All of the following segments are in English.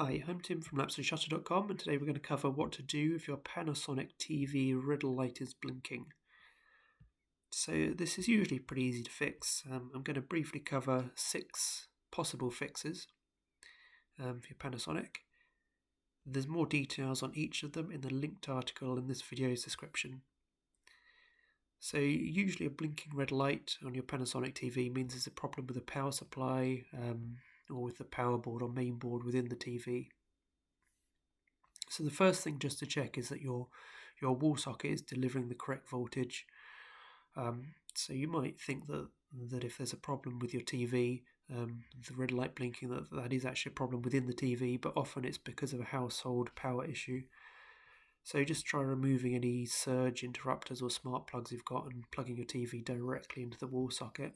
Hi, I'm Tim from lapsoshutter.com, and today we're going to cover what to do if your Panasonic TV riddle light is blinking. So this is usually pretty easy to fix. I'm going to briefly cover 6 possible fixes for your Panasonic. There's more details on each of them in the linked article in this video's description. So usually a blinking red light on your Panasonic TV means there's a problem with the power supply or with the power board or main board within the TV. So the first thing just to check is that your wall socket is delivering the correct voltage. So you might think that if there's a problem with your TV, the red light blinking, that is actually a problem within the TV, but often it's because of a household power issue. So just try removing any surge interrupters or smart plugs you've got and plugging your TV directly into the wall socket.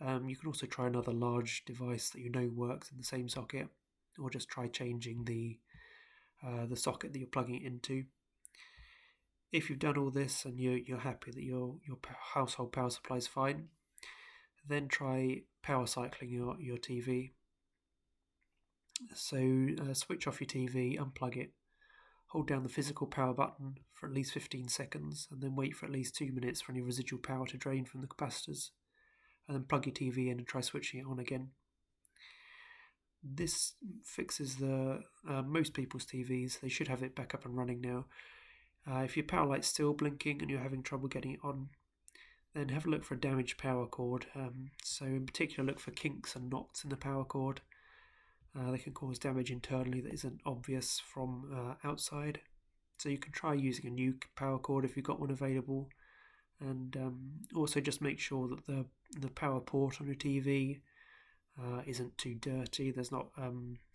You can also try another large device that you know works in the same socket, or just try changing the socket that you're plugging it into. If you've done all this and you're happy that your household power supply is fine, then try power cycling your TV. So switch off your TV, unplug it, hold down the physical power button for at least 15 seconds, and then wait for at least 2 minutes for any residual power to drain from the capacitors, and then plug your TV in and try switching it on again. This fixes most people's TVs. They should have it back up and running now. If your power light's still blinking and you're having trouble getting it on, then have a look for a damaged power cord. So in particular, look for kinks and knots in the power cord. They can cause damage internally that isn't obvious from outside. So you can try using a new power cord if you've got one available. And also just make sure that the power port on your TV isn't too dirty. There's not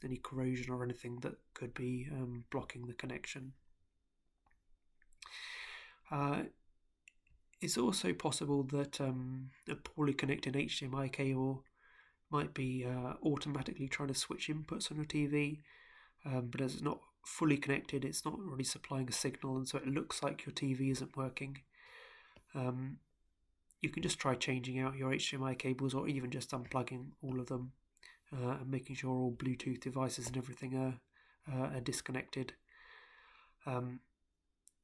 any corrosion or anything that could be blocking the connection. It's also possible that a poorly connected HDMI cable might be automatically trying to switch inputs on your TV, but as it's not fully connected, it's not really supplying a signal, and so it looks like your TV isn't working. You can just try changing out your HDMI cables, or even just unplugging all of them and making sure all Bluetooth devices and everything are disconnected. And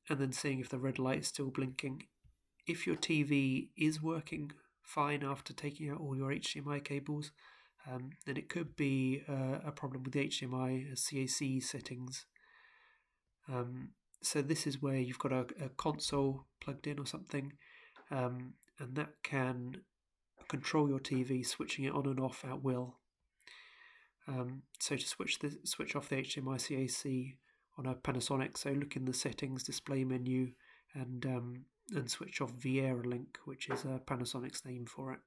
then seeing if the red light is still blinking. If your TV is working fine after taking out all your HDMI cables, then it could be a problem with the HDMI-CEC settings. So this is where you've got a console plugged in or something, and that can control your TV, switching it on and off at will. So to switch off the HDMI-CEC on a Panasonic, so look in the settings display menu and switch off Viera Link, which is Panasonic's name for it.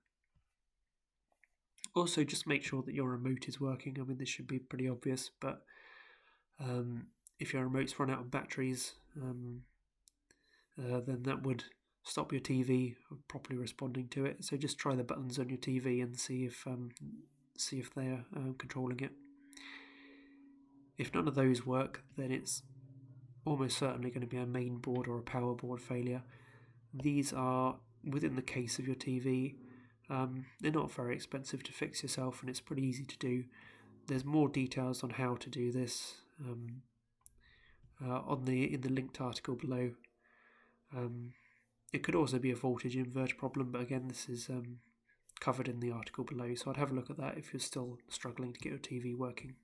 Also, just make sure that your remote is working. I mean, this should be pretty obvious, but if your remote's run out of batteries, then that would stop your TV properly responding to it. So just try the buttons on your TV and see if they're controlling it. If none of those work, then it's almost certainly going to be a main board or a power board failure. These are within the case of your TV. They're not very expensive to fix yourself, and it's pretty easy to do. There's more details on how to do this in the linked article below. It could also be a voltage inverter problem, but again, this is covered in the article below, so I'd have a look at that if you're still struggling to get your TV working.